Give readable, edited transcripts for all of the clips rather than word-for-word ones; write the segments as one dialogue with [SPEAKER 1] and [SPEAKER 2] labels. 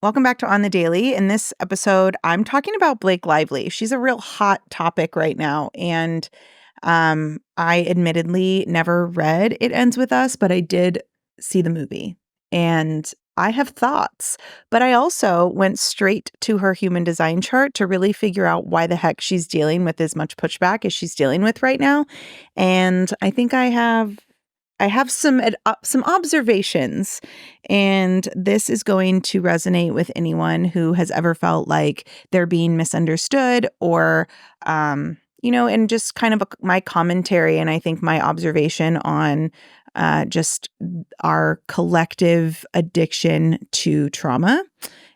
[SPEAKER 1] Welcome back to On the Daily. In this episode, I'm talking about Blake Lively. She's a real hot topic right now. And I admittedly never read It Ends With Us, but I did see the movie. And I have thoughts. But I also went straight to her human design chart to really figure out why the heck she's dealing with as much pushback as she's dealing with right now. And I think I have some observations, and this is going to resonate with anyone who has ever felt like they're being misunderstood or, and just kind of my commentary and I think my observation on just our collective addiction to trauma.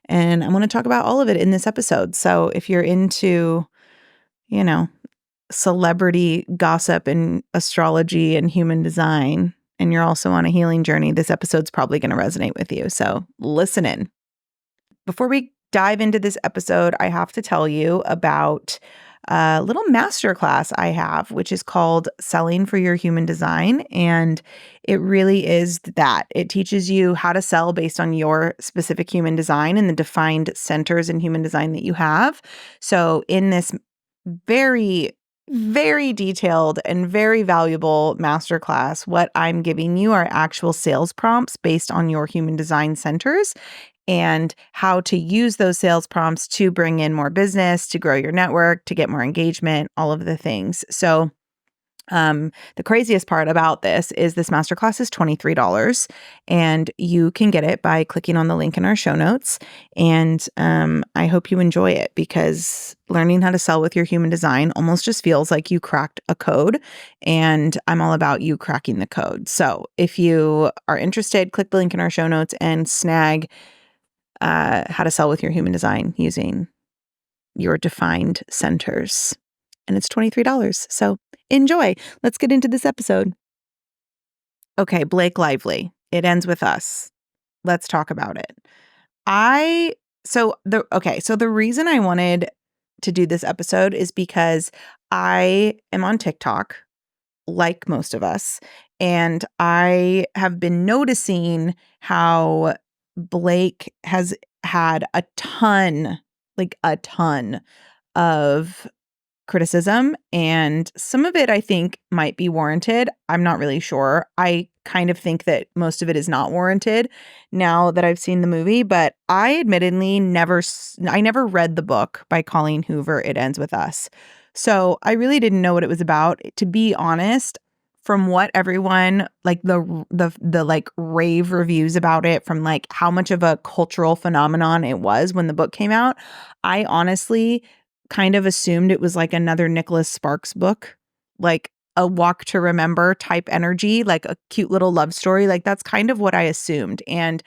[SPEAKER 1] And I want to talk about all of it in this episode. So if you're into, you know, celebrity gossip and astrology and human design, and you're also on a healing journey, this episode's probably going to resonate with you. So listen in. Before we dive into this episode, I have to tell you about a little masterclass I have, which is called Selling for Your Human Design. And it really is that. It teaches you how to sell based on your specific human design and the defined centers in human design that you have. So in this very detailed and very valuable masterclass, what I'm giving you are actual sales prompts based on your human design centers and how to use those sales prompts to bring in more business, to grow your network, to get more engagement, all of the things. So the craziest part about this is this masterclass is $23 and you can get it by clicking on the link in our show notes. And I hope you enjoy it because learning how to sell with your human design almost just feels like you cracked a code, and I'm all about you cracking the code. So if you are interested, click the link in our show notes and snag how to sell with your human design using your defined centers. And it's $23. So enjoy. Let's get into this episode. Okay, Blake Lively. It Ends With Us. Let's talk about it. So the reason I wanted to do this episode is because I am on TikTok, like most of us, and I have been noticing how Blake has had a ton of criticism, and some of it I think might be warranted. I'm not really sure. I kind of think that most of it is not warranted now that I've seen the movie, but I admittedly never read the book by Colleen Hoover, It Ends With Us. So I really didn't know what it was about. To be honest, from what everyone like the like rave reviews about it, from like how much of a cultural phenomenon it was when the book came out, I honestly kind of assumed it was like another Nicholas Sparks book, like a Walk to Remember type energy, like a cute little love story. Like that's kind of what I assumed. And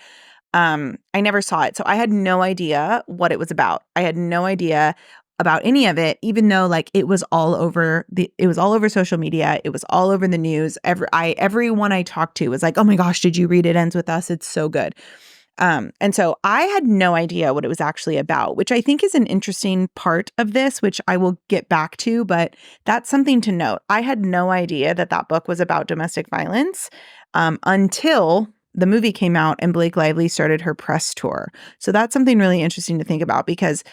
[SPEAKER 1] I never saw it. So I had no idea what it was about. I had no idea about any of it, even though like it was all over social media. It was all over the news. Everyone I talked to was like, "Oh my gosh, did you read It Ends With Us? It's so good." And so I had no idea what it was actually about, which I think is an interesting part of this, which I will get back to, but that's something to note. I had no idea that that book was about domestic violence until the movie came out and Blake Lively started her press tour. So that's something really interesting to think about because,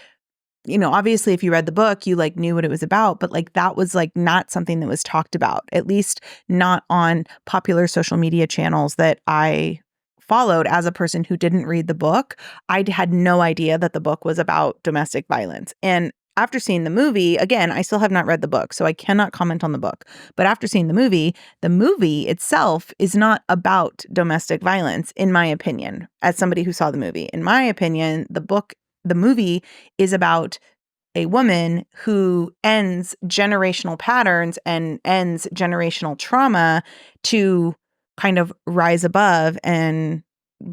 [SPEAKER 1] obviously if you read the book, you like knew what it was about, but like that was like not something that was talked about, at least not on popular social media channels that I followed as a person who didn't read the book. I had no idea that the book was about domestic violence. And after seeing the movie, again, I still have not read the book, so I cannot comment on the book. But after seeing the movie itself is not about domestic violence, in my opinion, as somebody who saw the movie. In my opinion, the movie is about a woman who ends generational patterns and ends generational trauma to kind of rise above and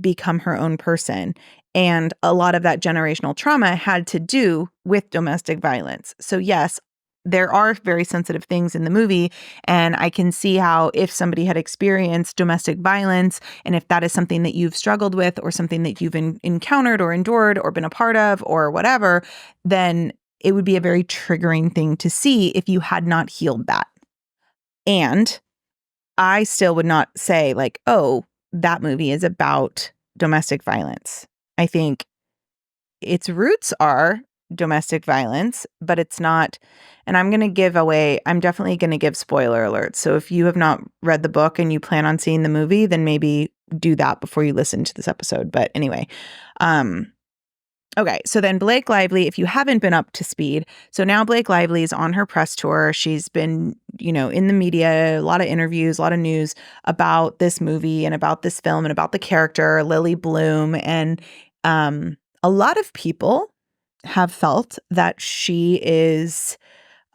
[SPEAKER 1] become her own person. And a lot of that generational trauma had to do with domestic violence. So yes, there are very sensitive things in the movie, and I can see how if somebody had experienced domestic violence, and if that is something that you've struggled with or something that you've encountered or endured or been a part of or whatever, then it would be a very triggering thing to see if you had not healed that. And I still would not say like, oh, that movie is about domestic violence. I think its roots are domestic violence, but it's not. And I'm definitely going to give spoiler alerts. So if you have not read the book and you plan on seeing the movie, then maybe do that before you listen to this episode. But anyway, okay, so then Blake Lively, if you haven't been up to speed, so now Blake Lively is on her press tour. She's been, in the media, a lot of interviews, a lot of news about this movie and about this film and about the character, Lily Bloom. And a lot of people have felt that she is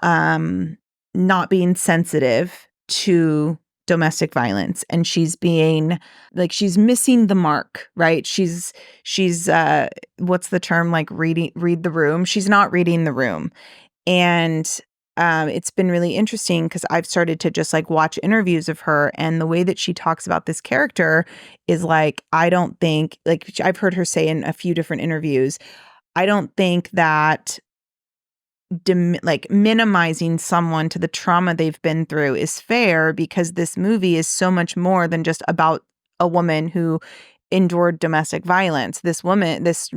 [SPEAKER 1] not being sensitive to domestic violence, and she's missing the mark, right? She's what's the term, like read the room. She's not reading the room. And it's been really interesting because I've started to just like watch interviews of her, and the way that she talks about this character is like, I don't think, like, I've heard her say in a few different interviews, I don't think that minimizing someone to the trauma they've been through is fair, because this movie is so much more than just about a woman who endured domestic violence. This woman, this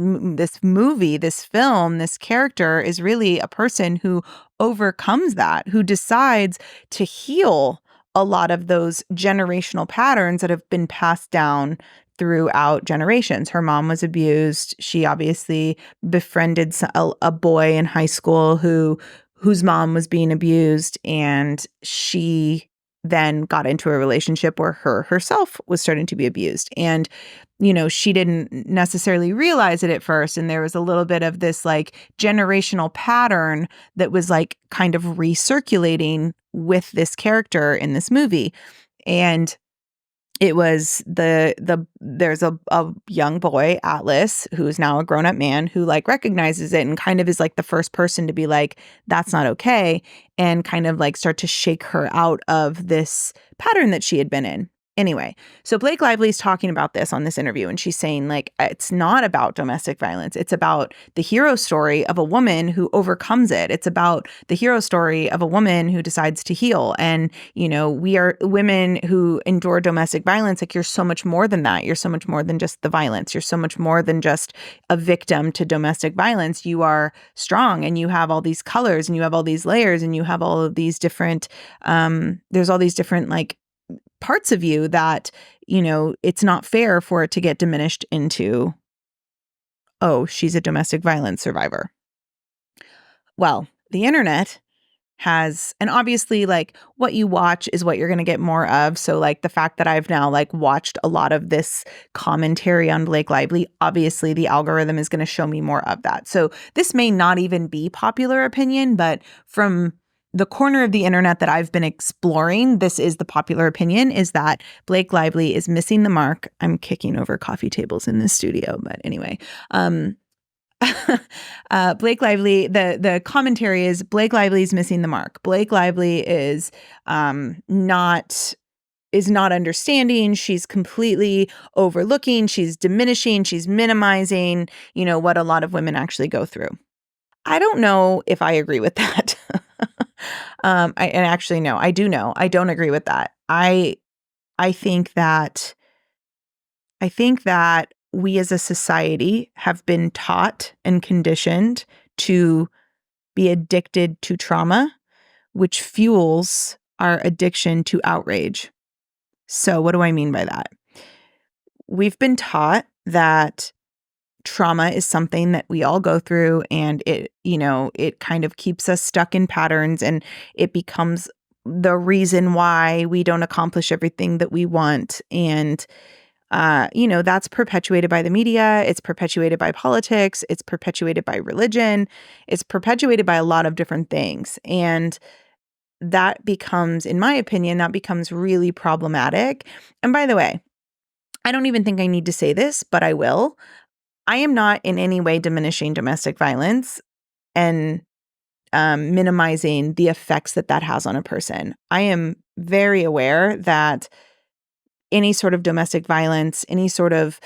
[SPEAKER 1] movie, this film, this character is really a person who overcomes that, who decides to heal a lot of those generational patterns that have been passed down throughout generations. Her mom was abused. She obviously befriended a boy in high school whose mom was being abused, and she then got into a relationship where herself was starting to be abused. And she didn't necessarily realize it at first, and there was a little bit of this like generational pattern that was like kind of recirculating with this character in this movie. And it was there's a young boy, Atlas, who is now a grown-up man, who like recognizes it and kind of is like the first person to be like, that's not okay, and kind of like start to shake her out of this pattern that she had been in. Anyway, so Blake Lively's talking about this on this interview, and she's saying like, it's not about domestic violence. It's about the hero story of a woman who overcomes it. It's about the hero story of a woman who decides to heal. And, we are women who endure domestic violence. Like, you're so much more than that. You're so much more than just the violence. You're so much more than just a victim to domestic violence. You are strong, and you have all these colors, and you have all these layers, and you have all of these different, there's all these different like parts of you that, it's not fair for it to get diminished into, oh, she's a domestic violence survivor. Well, the internet has, and obviously like what you watch is what you're going to get more of. So like the fact that I've now like watched a lot of this commentary on Blake Lively, obviously the algorithm is going to show me more of that. So this may not even be popular opinion, but from the corner of the internet that I've been exploring, this is the popular opinion, is that Blake Lively is missing the mark. I'm kicking over coffee tables in this studio, but anyway. Blake Lively, the commentary is Blake Lively is missing the mark. Blake Lively is not understanding. She's completely overlooking. She's diminishing. She's minimizing, what a lot of women actually go through. I don't know if I agree with that. I do know. I don't agree with that. I think that we as a society have been taught and conditioned to be addicted to trauma, which fuels our addiction to outrage. So what do I mean by that? We've been taught that trauma is something that we all go through, and it kind of keeps us stuck in patterns, and it becomes the reason why we don't accomplish everything that we want. And that's perpetuated by the media. It's perpetuated by politics. It's perpetuated by religion. It's perpetuated by a lot of different things. And that becomes, in my opinion, really problematic. And by the way, I don't even think I need to say this, but I will. I am not in any way diminishing domestic violence and minimizing the effects that has on a person. I am very aware that any sort of domestic violence, any sort of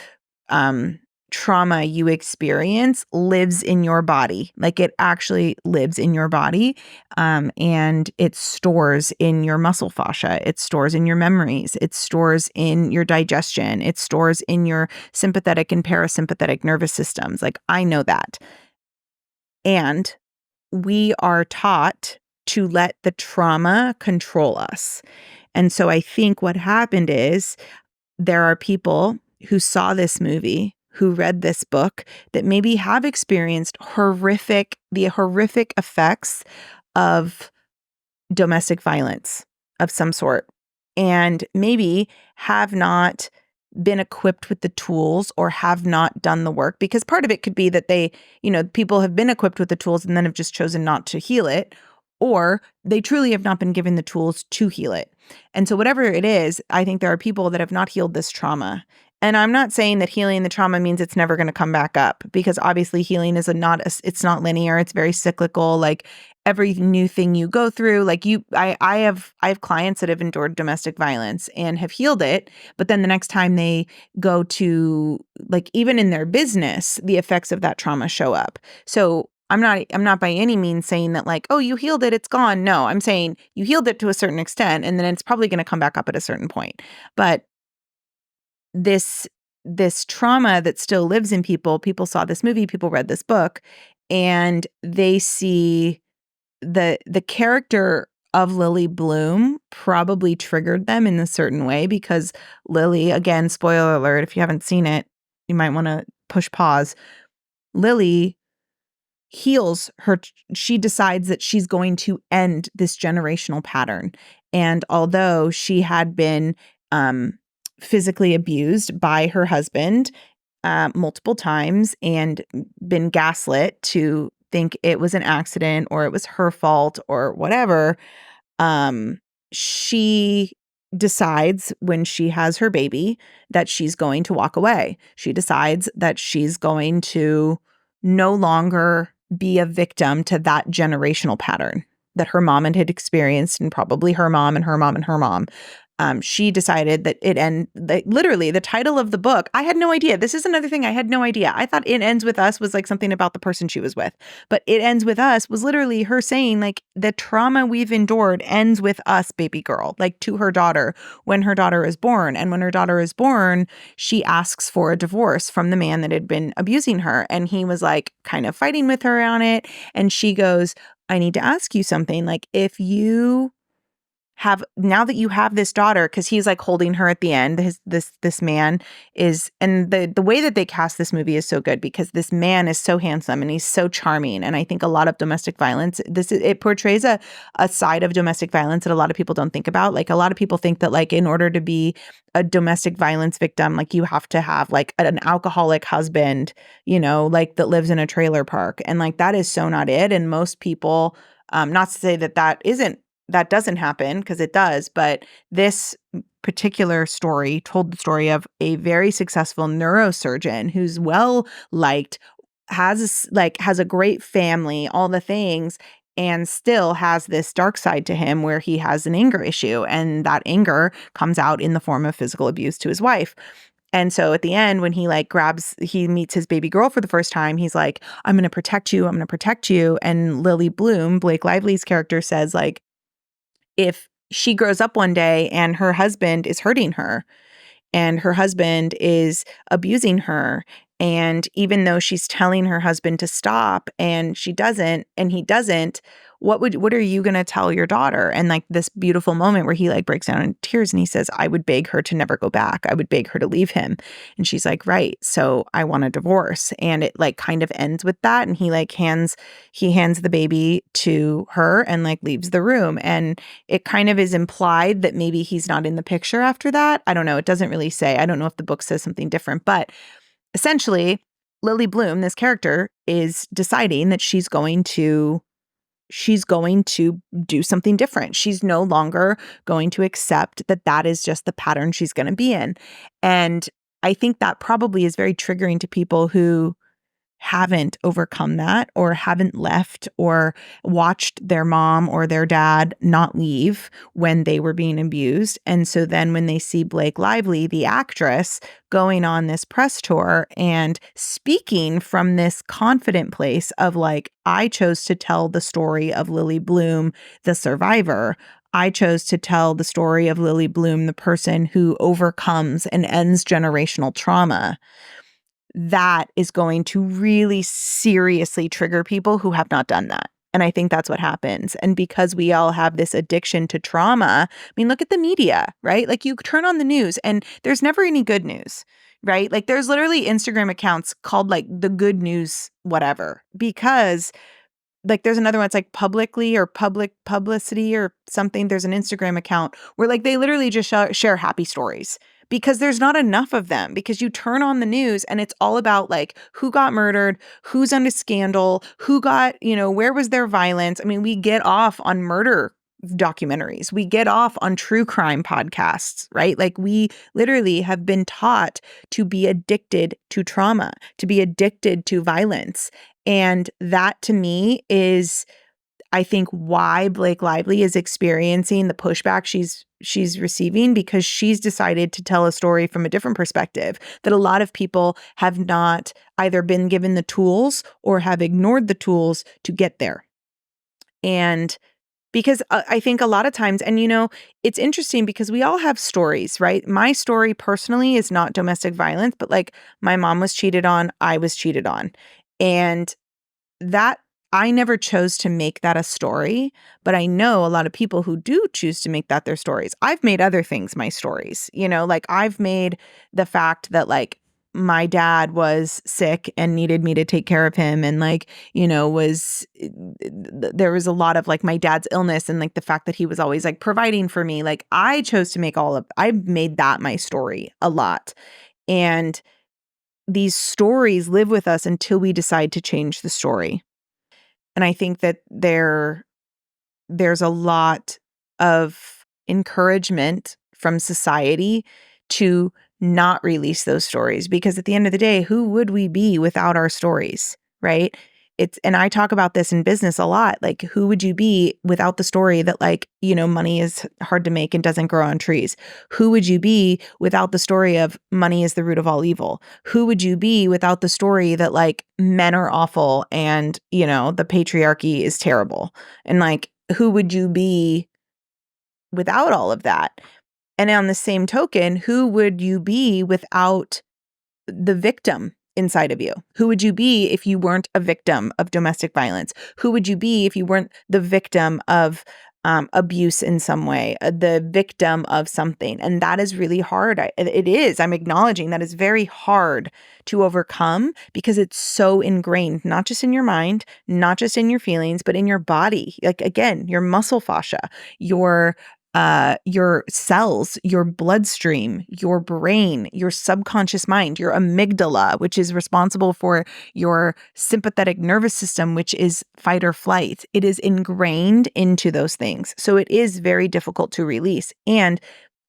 [SPEAKER 1] trauma you experience lives in your body. Like it actually lives in your body, and it stores in your muscle fascia. It stores in your memories. It stores in your digestion. It stores in your sympathetic and parasympathetic nervous systems. Like I know that. And we are taught to let the trauma control us. And so I think what happened is there are people who saw this movie, who read this book, that maybe have experienced the horrific effects of domestic violence of some sort, and maybe have not been equipped with the tools or have not done the work, because part of it could be that people have been equipped with the tools and then have just chosen not to heal it, or they truly have not been given the tools to heal it. And so whatever it is, I think there are people that have not healed this trauma. And I'm not saying that healing the trauma means it's never going to come back up, because obviously healing is it's not linear. It's very cyclical. Like every new thing you go through, like I have clients that have endured domestic violence and have healed it, but then the next time they go to, like, even in their business, the effects of that trauma show up. So I'm not by any means saying that, like, oh, you healed it, it's gone. No, I'm saying you healed it to a certain extent, and then it's probably going to come back up at a certain point. But this trauma that still lives in people saw this movie, people read this book, and they see the character of Lily Bloom probably triggered them in a certain way, because Lily, again, spoiler alert, if you haven't seen it, you might want to push pause. Lily heals her. She decides that she's going to end this generational pattern. And although she had been physically abused by her husband multiple times and been gaslit to think it was an accident or it was her fault or whatever, she decides when she has her baby that she's going to walk away. She decides that she's going to no longer be a victim to that generational pattern that her mom had experienced, and probably her mom and her mom and her mom. She decided that literally the title of the book, I had no idea. This is another thing I had no idea. I thought It Ends With Us was like something about the person she was with. But It Ends With Us was literally her saying, like, the trauma we've endured ends with us, baby girl, like to her daughter when her daughter is born. And when her daughter is born, she asks for a divorce from the man that had been abusing her. And he was like kind of fighting with her on it. And she goes, I need to ask you something. Like, if you now that you have this daughter, because he's like holding her at the end, this man is, and the way that they cast this movie is so good, because this man is so handsome and he's so charming. And I think a lot of domestic violence, it portrays a side of domestic violence that a lot of people don't think about. Like, a lot of people think that, like, in order to be a domestic violence victim, like, you have to have like an alcoholic husband, like, that lives in a trailer park. And like, that is so not it. And most people, not to say that that doesn't happen, because it does, but this particular story told the story of a very successful neurosurgeon who's well liked, has a great family, all the things, and still has this dark side to him where he has an anger issue, and that anger comes out in the form of physical abuse to his wife. And so at the end, when he meets his baby girl for the first time, he's like, I'm going to protect you. I'm going to protect you. And Lily Bloom, Blake Lively's character, says, like, if she grows up one day and her husband is hurting her and her husband is abusing her, and even though she's telling her husband to stop and he doesn't, what are you going to tell your daughter? And like this beautiful moment where he like breaks down in tears and he says, I would beg her to never go back. I would beg her to leave him. And she's like, right. So I want a divorce. And it like kind of ends with that. And he hands the baby to her and like leaves the room. And it kind of is implied that maybe he's not in the picture after that. I don't know. It doesn't really say. I don't know if the book says something different, but essentially Lily Bloom, this character, is deciding that she's going to do something different. She's no longer going to accept that is just the pattern she's going to be in. And I think that probably is very triggering to people who haven't overcome that or haven't left or watched their mom or their dad not leave when they were being abused. And so then when they see Blake Lively, the actress, going on this press tour and speaking from this confident place of like, I chose to tell the story of Lily Bloom, the survivor. I chose to tell the story of Lily Bloom, the person who overcomes and ends generational trauma. That is going to really seriously trigger people who have not done that. And I think that's what happens. And because we all have this addiction to trauma, I mean, look at the media, right? Like you turn on the news and there's never any good news, right? Like there's literally Instagram accounts called like the good news, whatever, because like there's another one, it's like publicly or public publicity or something. There's an Instagram account where like they literally just share happy stories because there's not enough of them, because you turn on the news and it's all about like who got murdered, who's under scandal, who got, where was their violence? I mean, we get off on murder documentaries. We get off on true crime podcasts, right? Like we literally have been taught to be addicted to trauma, to be addicted to violence. And that to me is, I think, why Blake Lively is experiencing the pushback she's receiving, because she's decided to tell a story from a different perspective that a lot of people have not either been given the tools or have ignored the tools to get there. And because I think a lot of times, and it's interesting because we all have stories, right? My story personally is not domestic violence, but like my mom was cheated on, I was cheated on. And that I never chose to make that a story, but I know a lot of people who do choose to make that their stories. I've made other things my stories, like I've made the fact that like my dad was sick and needed me to take care of him. And like, there was a lot of like my dad's illness and like the fact that he was always like providing for me. Like I chose to make I've made that my story a lot. And these stories live with us until we decide to change the story. And I think that there's a lot of encouragement from society to not release those stories, because at the end of the day, who would we be without our stories, right? And I talk about this in business a lot. Like, who would you be without the story that like, money is hard to make and doesn't grow on trees? Who would you be without the story of money is the root of all evil? Who would you be without the story that like men are awful and, the patriarchy is terrible? And like, who would you be without all of that? And on the same token, who would you be without the victim inside of you? Who would you be if you weren't a victim of domestic violence? Who would you be if you weren't the victim of abuse in some way, the victim of something? And that is really hard. It is. I'm acknowledging that is very hard to overcome because it's so ingrained, not just in your mind, not just in your feelings, but in your body. Like, again, your muscle fascia, your cells, your bloodstream, your brain, your subconscious mind, your amygdala, which is responsible for your sympathetic nervous system, which is fight or flight. It is ingrained into those things. So it is very difficult to release. And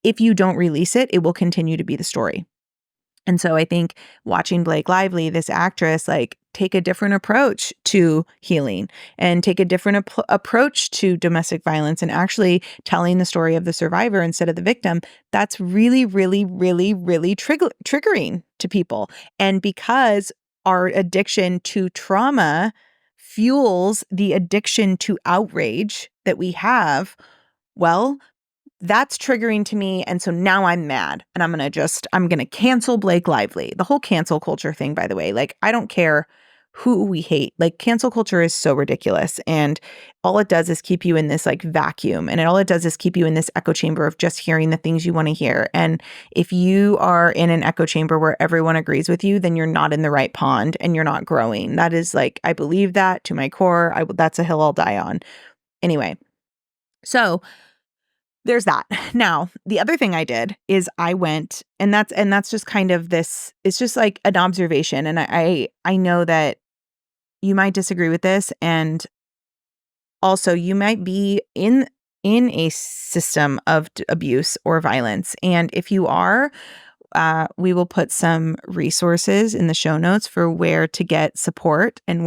[SPEAKER 1] if you don't release it, it will continue to be the story. And so I think watching Blake Lively, this actress, like take a different approach to healing and take a different approach to domestic violence and actually telling the story of the survivor instead of the victim, that's really, really, really, really triggering to people. And because our addiction to trauma fuels the addiction to outrage that we have, well, that's triggering to me. And so now I'm mad and I'm going to cancel Blake Lively. The whole cancel culture thing, by the way, like I don't care who we hate. Like cancel culture is so ridiculous. And all it does is keep you in this like vacuum. And all it does is keep you in this echo chamber of just hearing the things you want to hear. And if you are in an echo chamber where everyone agrees with you, then you're not in the right pond and you're not growing. That is like, I believe that to my core. That's a hill I'll die on. Anyway, so there's that. Now, the other thing I did is I went, and that's just kind of this, it's just like an observation. And I know that you might disagree with this. And also you might be in a system of abuse or violence. And if you are, we will put some resources in the show notes for where to get support and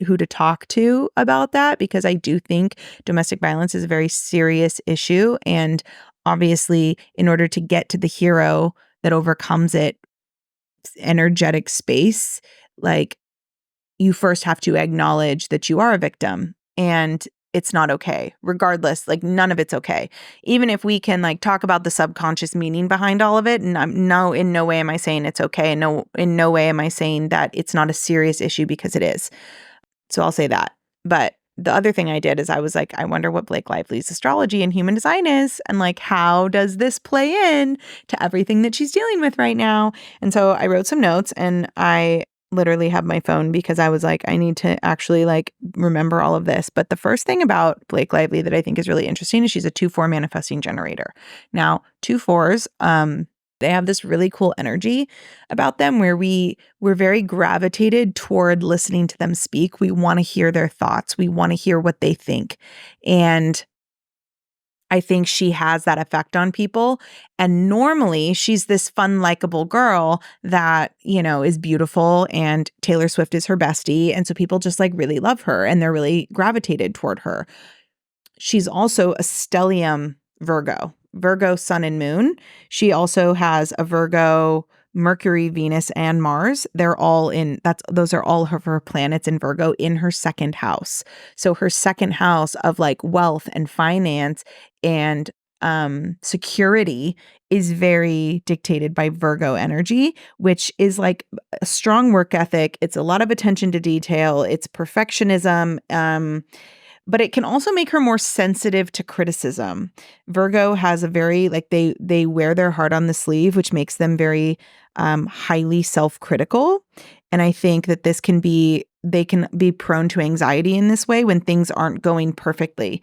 [SPEAKER 1] who to talk to about that, because I do think domestic violence is a very serious issue. And obviously, in order to get to the hero that overcomes it, energetic space, like, you first have to acknowledge that you are a victim and it's not okay. Regardless, like, none of it's okay. Even if we can like talk about the subconscious meaning behind all of it, and in no way am I saying it's okay, and in no way am I saying that it's not a serious issue, because it is. So I'll say that. But the other thing I did is I was like, I wonder what Blake Lively's astrology and human design is, and like, how does this play in to everything that she's dealing with right now? And so I wrote some notes, and I literally have my phone because I was like, I need to actually like remember all of this. But the first thing about Blake Lively that I think is really interesting is she's a 2/4 manifesting generator. Now, 2/4s, they have this really cool energy about them where we're very gravitated toward listening to them speak. We want to hear their thoughts. We want to hear what they think. And I think she has that effect on people. And normally she's this fun, likable girl that, is beautiful, and Taylor Swift is her bestie. And so people just like really love her and they're really gravitated toward her. She's also a stellium Virgo sun and moon. She also has a Virgo Mercury, Venus, and Mars. Those are all of her planets in Virgo in her second house. So her second house of like wealth and finance and security is very dictated by Virgo energy, which is like a strong work ethic. It's a lot of attention to detail. It's perfectionism. But it can also make her more sensitive to criticism. Virgo has a very, like, they wear their heart on the sleeve, which makes them very highly self-critical. And I think that they can be prone to anxiety in this way when things aren't going perfectly.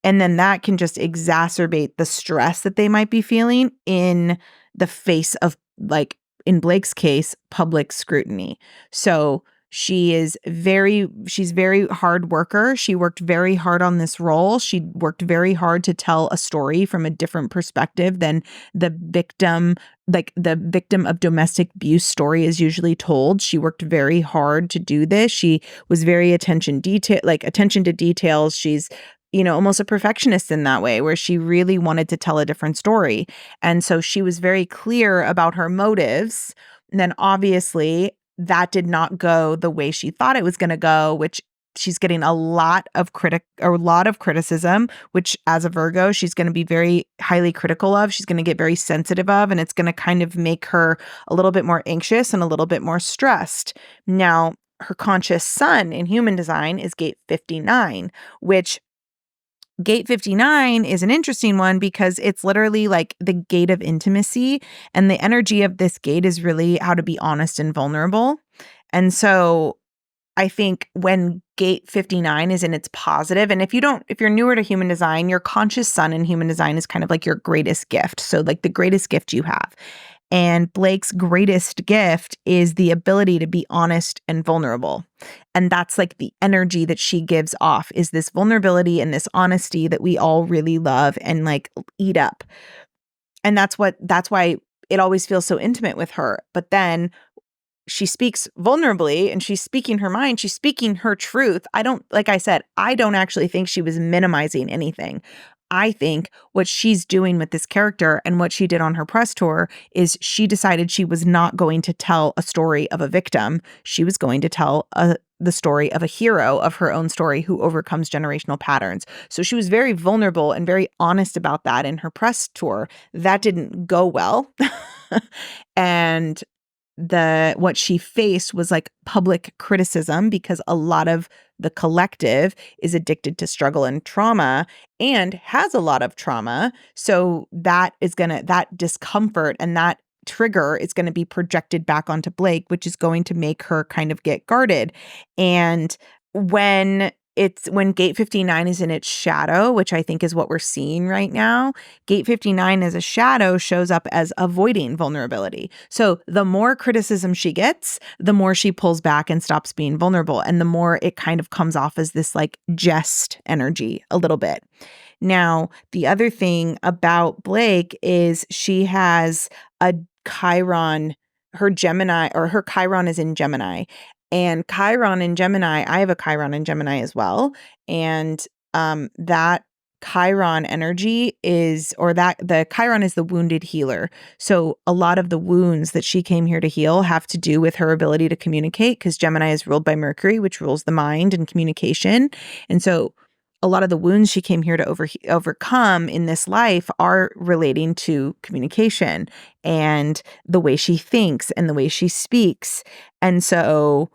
[SPEAKER 1] And then that can just exacerbate the stress that they might be feeling in the face of, like, in Blake's case, public scrutiny. So she's very hard worker. She worked very hard on this role. She worked very hard to tell a story from a different perspective than the victim of domestic abuse story is usually told. She worked very hard to do this. She was very attention to details. She's almost a perfectionist in that way, where she really wanted to tell a different story. And so she was very clear about her motives. And then obviously that did not go the way she thought it was going to go, which she's getting a lot of criticism, which as a Virgo, she's going to be very highly critical of. She's going to get very sensitive of, and it's going to kind of make her a little bit more anxious and a little bit more stressed. Now, her conscious sun in human design is gate 59, which gate 59 is an interesting one because it's literally like the gate of intimacy, and the energy of this gate is really how to be honest and vulnerable. And so I think when gate 59 is in its positive, and if you're newer to human design, your conscious sun in human design is kind of like your greatest gift. So like the greatest gift you have. And Blake's greatest gift is the ability to be honest and vulnerable. And that's like the energy that she gives off, is this vulnerability and this honesty that we all really love and like eat up. And that's why it always feels so intimate with her. But then she speaks vulnerably and she's speaking her mind. She's speaking her truth. Like I said, I don't actually think she was minimizing anything. I think what she's doing with this character and what she did on her press tour is she decided she was not going to tell a story of a victim. She was going to tell the story of a hero of her own story who overcomes generational patterns. So she was very vulnerable and very honest about that in her press tour. That didn't go well. And what she faced was like public criticism, because a lot of the collective is addicted to struggle and trauma and has a lot of trauma. So that discomfort and that trigger is going to be projected back onto Blake, which is going to make her kind of get guarded. And when gate 59 is in its shadow, which I think is what we're seeing right now, gate 59 as a shadow shows up as avoiding vulnerability. So the more criticism she gets, the more she pulls back and stops being vulnerable. And the more it kind of comes off as this like jest energy a little bit. Now, the other thing about Blake is she has a Chiron, her Gemini, or her Chiron is in Gemini. And Chiron in Gemini, I have a Chiron in Gemini as well. And that Chiron energy is, or that the Chiron is the wounded healer. So a lot of the wounds that she came here to heal have to do with her ability to communicate, because Gemini is ruled by Mercury, which rules the mind and communication. And so a lot of the wounds she came here to overcome in this life are relating to communication and the way she thinks and the way she speaks. And so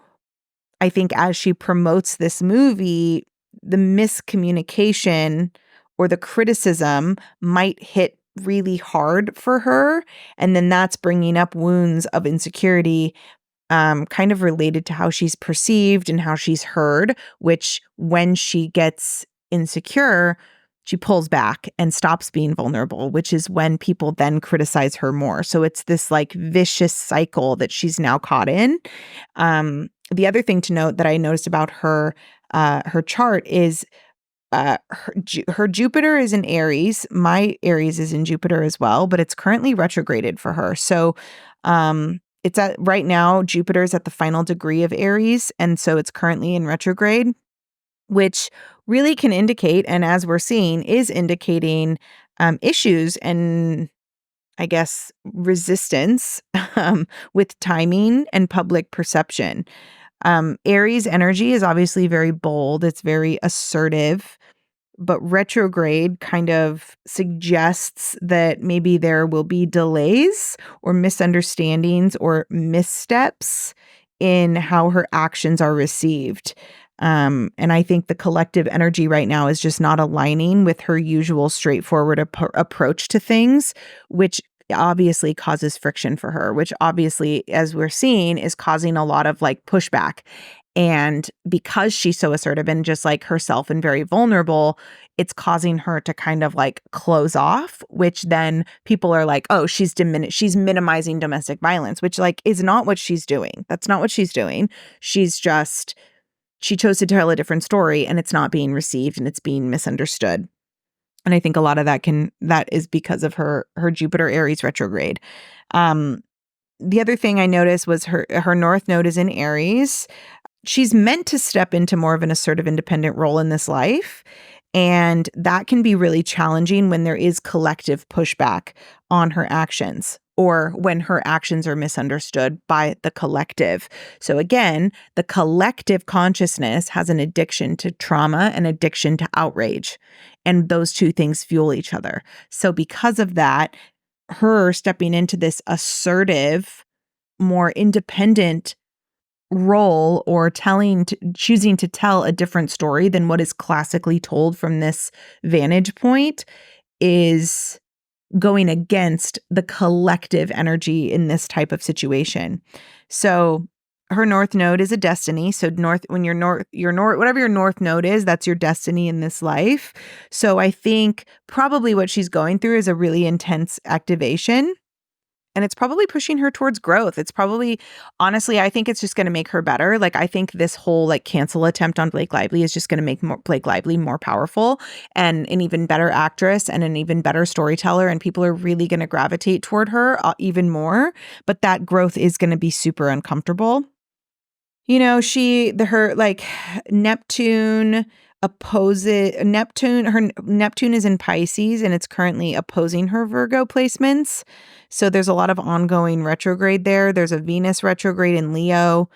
[SPEAKER 1] I think as she promotes this movie, the miscommunication or the criticism might hit really hard for her. And then that's bringing up wounds of insecurity, kind of related to how she's perceived and how she's heard, which when she gets insecure, she pulls back and stops being vulnerable, which is when people then criticize her more. So it's this like vicious cycle that she's now caught in. The other thing to note that I noticed about her chart is her Jupiter is in Aries. My Aries is in Jupiter as well, but it's currently retrograded for her. So it's at right now, Jupiter's at the final degree of Aries, and so it's currently in retrograde, which really can indicate, and as we're seeing, is indicating issues and I guess resistance with timing and public perception. Aries energy is obviously very bold. It's very assertive, but retrograde kind of suggests that maybe there will be delays or misunderstandings or missteps in how her actions are received. And I think the collective energy right now is just not aligning with her usual straightforward approach to things, which obviously causes friction for her, which obviously, as we're seeing, is causing a lot of like pushback. And because she's so assertive and just like herself and very vulnerable, it's causing her to kind of like close off, which then people are like, oh, she's minimizing domestic violence, which like is not what she's doing. That's not what she's doing. She chose to tell a different story, and it's not being received and it's being misunderstood. And I think a lot of that is because of her Jupiter Aries retrograde. The other thing I noticed was her North Node is in Aries. She's meant to step into more of an assertive, independent role in this life. And that can be really challenging when there is collective pushback on her actions, or when her actions are misunderstood by the collective. So again, the collective consciousness has an addiction to trauma and addiction to outrage. And those two things fuel each other. So because of that, her stepping into this assertive, more independent role, or choosing to tell a different story than what is classically told from this vantage point, is going against the collective energy in this type of situation. So her North Node is a destiny. So whatever your North Node is, that's your destiny in this life. So I think probably what she's going through is a really intense activation. And it's probably pushing her towards growth. It's probably, honestly, I think it's just going to make her better. Like, I think this whole like cancel attempt on Blake Lively is just going to make Blake Lively more powerful and an even better actress and an even better storyteller. And people are really going to gravitate toward her even more. But that growth is going to be super uncomfortable. You know, her like Neptune her Neptune is in Pisces, and it's currently opposing her Virgo placements. So there's a lot of ongoing retrograde there. There's a Venus retrograde in Leo.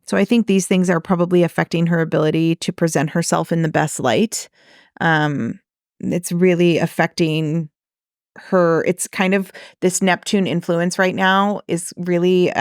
[SPEAKER 1] So I think these things are probably affecting her ability to present herself in the best light. It's really affecting her. It's kind of this Neptune influence right now is really,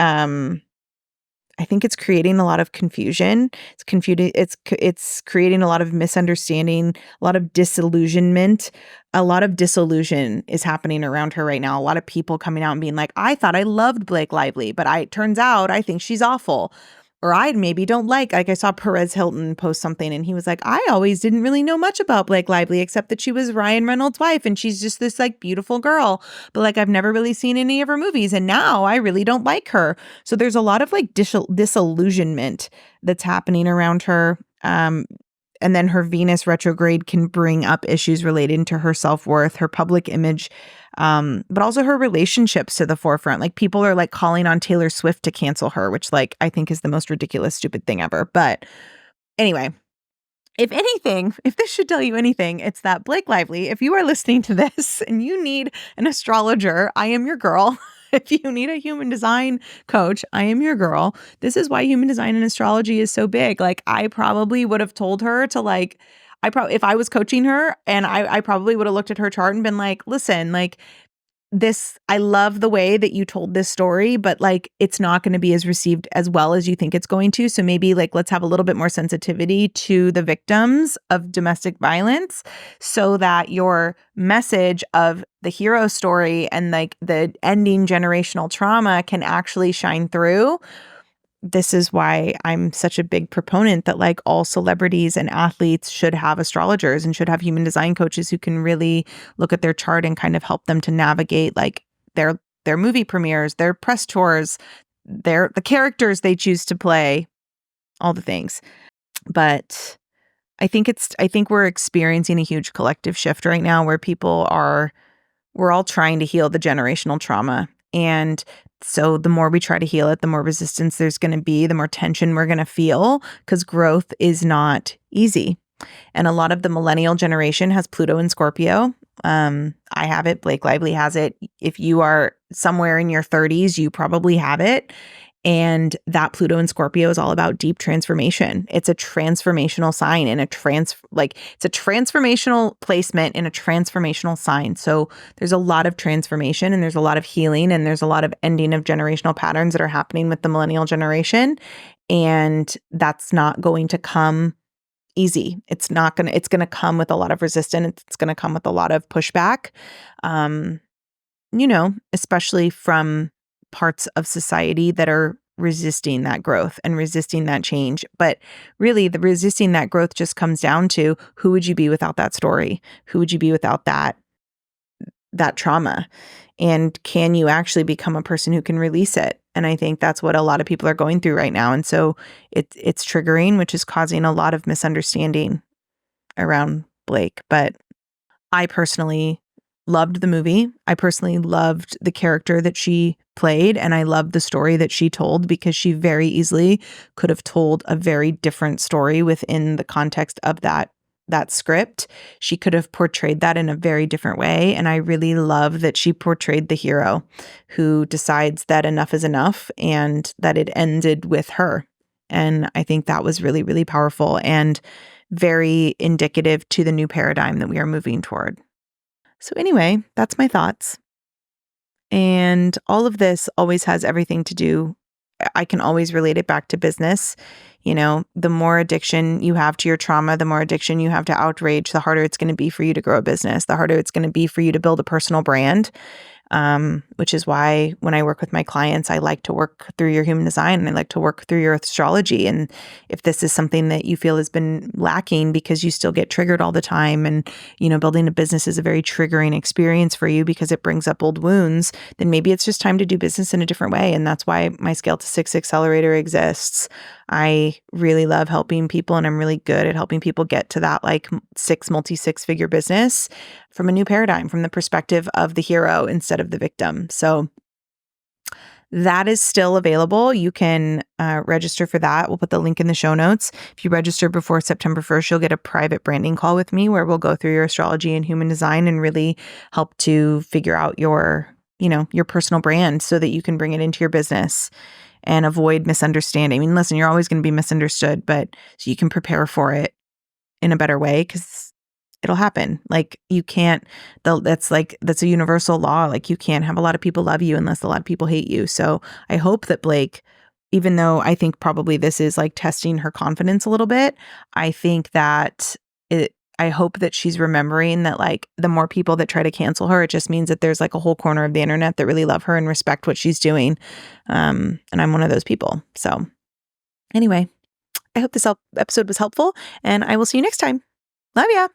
[SPEAKER 1] I think it's creating a lot of confusion. It's creating a lot of misunderstanding, a lot of disillusionment. A lot of disillusion is happening around her right now. A lot of people coming out and being like, I thought I loved Blake Lively, but it turns out I think she's awful. Or I maybe don't like I saw Perez Hilton post something and he was like, I always didn't really know much about Blake Lively except that she was Ryan Reynolds' wife and she's just this like beautiful girl. But like I've never really seen any of her movies and now I really don't like her. So there's a lot of like disillusionment that's happening around her. And then her Venus retrograde can bring up issues relating to her self-worth, her public image, but also her relationships to the forefront. Like people are like calling on Taylor Swift to cancel her, which like I think is the most ridiculous, stupid thing ever. But anyway, if anything, if this should tell you anything, it's that Blake Lively, if you are listening to this and you need an astrologer, I am your girl. If you need a human design coach, I am your girl. This is why human design and astrology is so big. Like I probably would have told her to like, if I was coaching her and I probably would have looked at her chart and been like, listen, like this, I love the way that you told this story, but like it's not going to be as received as well as you think it's going to. So maybe like let's have a little bit more sensitivity to the victims of domestic violence so that your message of the hero story and like the ending generational trauma can actually shine through. This is why I'm such a big proponent that like all celebrities and athletes should have astrologers and should have human design coaches who can really look at their chart and kind of help them to navigate like their movie premieres, their press tours, the characters they choose to play, all the things. But I think we're experiencing a huge collective shift right now where we're all trying to heal the generational trauma. And so the more we try to heal it, the more resistance there's going to be, the more tension we're going to feel because growth is not easy. And a lot of the millennial generation has Pluto in Scorpio. I have it. Blake Lively has it. If you are somewhere in your 30s, you probably have it. And that Pluto in Scorpio is all about deep transformation. It's a transformational sign and it's a transformational placement in a transformational sign. So there's a lot of transformation and there's a lot of healing and there's a lot of ending of generational patterns that are happening with the millennial generation. And that's not going to come easy. It's going to come with a lot of resistance. It's going to come with a lot of pushback, especially from parts of society that are resisting that growth and resisting that change. But really, the resisting that growth just comes down to who would you be without that story? Who would you be without that trauma? And can you actually become a person who can release it? And I think that's what a lot of people are going through right now. And so it's triggering, which is causing a lot of misunderstanding around Blake. But I personally loved the movie. I personally loved the character that she played, and I loved the story that she told because she very easily could have told a very different story within the context of that script. She could have portrayed that in a very different way, and I really love that she portrayed the hero who decides that enough is enough and that it ended with her. And I think that was really, really powerful and very indicative to the new paradigm that we are moving toward. So anyway, that's my thoughts. And all of this always has everything to do, I can always relate it back to business. The more addiction you have to your trauma, the more addiction you have to outrage, the harder it's going to be for you to grow a business, the harder it's going to be for you to build a personal brand. Which is why when I work with my clients, I like to work through your human design and I like to work through your astrology. And if this is something that you feel has been lacking because you still get triggered all the time and, building a business is a very triggering experience for you because it brings up old wounds, then maybe it's just time to do business in a different way. And that's why my Scale to Six Accelerator exists. I really love helping people and I'm really good at helping people get to that like multi-six-figure business from a new paradigm, from the perspective of the hero instead of the victim. So that is still available. You can register for that. We'll put the link in the show notes. If you register before September 1st, you'll get a private branding call with me where we'll go through your astrology and human design and really help to figure out your personal brand so that you can bring it into your business and avoid misunderstanding. I mean, listen, you're always going to be misunderstood, but so you can prepare for it in a better way because it'll happen. Like you can't, that's a universal law. Like you can't have a lot of people love you unless a lot of people hate you. So I hope that Blake, even though I think probably this is like testing her confidence a little bit, I think that I hope that she's remembering that like the more people that try to cancel her, it just means that there's like a whole corner of the internet that really love her and respect what she's doing. And I'm one of those people. So anyway, I hope this episode was helpful and I will see you next time. Love ya.